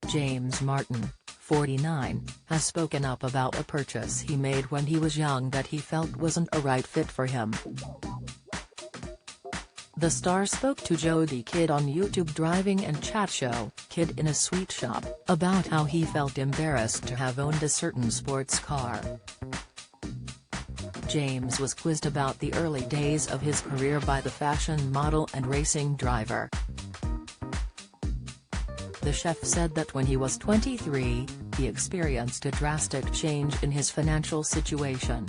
James Martin, 49, has spoken up about a purchase he made when he was young that he felt wasn't a right fit for him. The star spoke to Jodie Kidd on YouTube driving and chat show, Kid in a Sweet Shop, about how he felt embarrassed to have owned a certain sports car. James was quizzed about the early days of his career by the fashion model and racing driver. The chef said that when he was 23, he experienced a drastic change in his financial situation.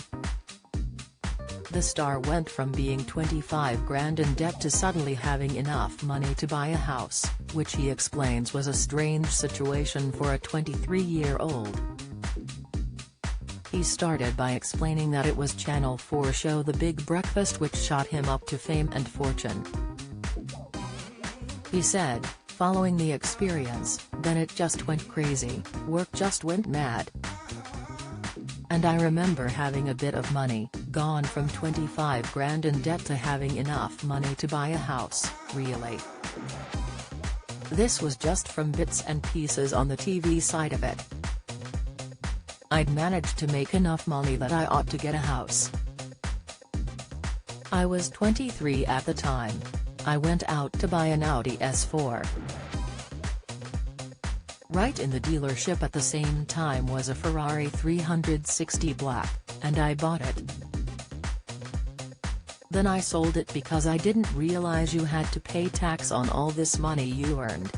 The star went from being 25 grand in debt to suddenly having enough money to buy a house, which he explains was a strange situation for a 23-year-old. He started by explaining that it was Channel 4 show The Big Breakfast which shot him up to fame and fortune. He said, following the experience, then it just went crazy, work just went mad. And I remember having a bit of money, gone from 25 grand in debt to having enough money to buy a house, really. This was just from bits and pieces on the TV side of it. I'd managed to make enough money that I ought to get a house. I was 23 at the time. I went out to buy an Audi S4. Right in the dealership at the same time was a Ferrari 360 Black, and I bought it. Then I sold it because I didn't realize you had to pay tax on all this money you earned.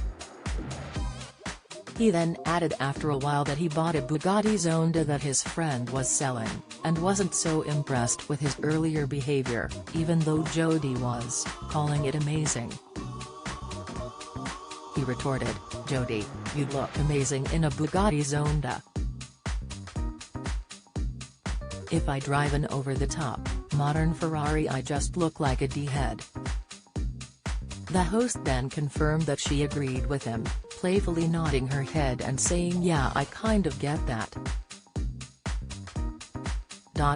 He then added after a while that he bought a Bugatti Zonda that his friend was selling, and wasn't so impressed with his earlier behavior, even though Jodie was, calling it amazing. He retorted, "Jodie, you'd look amazing in a Bugatti Zonda. If I drive an over-the-top, modern Ferrari I just look like a D-head." The host then confirmed that she agreed with him, playfully nodding her head and saying yeah I kind of get that.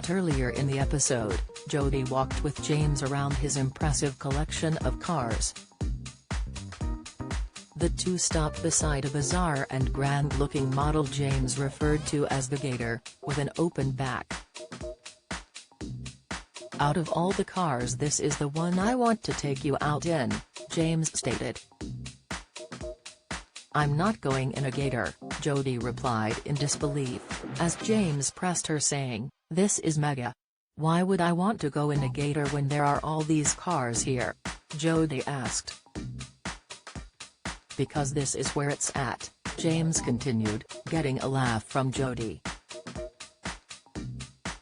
Earlier in the episode, Jodie walked with James around his impressive collection of cars. The two stopped beside a bizarre and grand-looking model James referred to as the Gator, with an open back. "Out of all the cars this is the one I want to take you out in," James stated. "I'm not going in a Gator," Jodie replied in disbelief, as James pressed her saying, "This is mega. Why would I want to go in a Gator when there are all these cars here?" Jodie asked. "Because this is where it's at," James continued, getting a laugh from Jodie.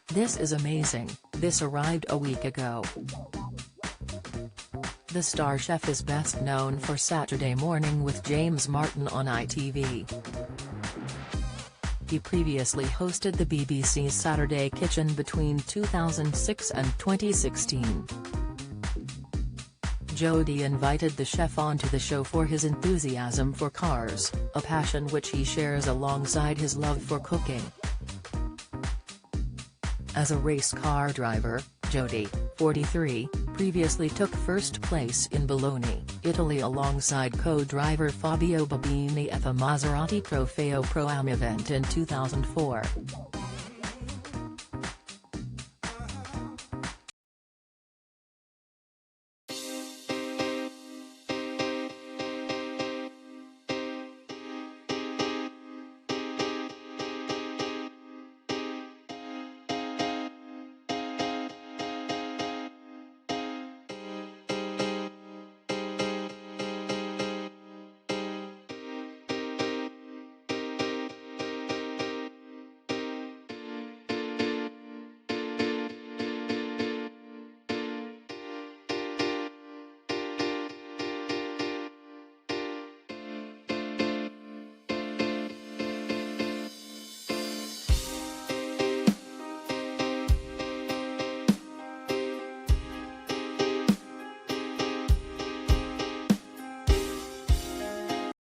"This is amazing, this arrived a week ago." The star chef is best known for Saturday Morning with James Martin on ITV. He previously hosted the BBC's Saturday Kitchen between 2006 and 2016. Jodie invited the chef onto the show for his enthusiasm for cars, a passion which he shares alongside his love for cooking. As a race car driver, Jodie, 43, previously took first place in Bologna, Italy alongside co-driver Fabio Babini at the Maserati Trofeo Pro-Am event in 2004.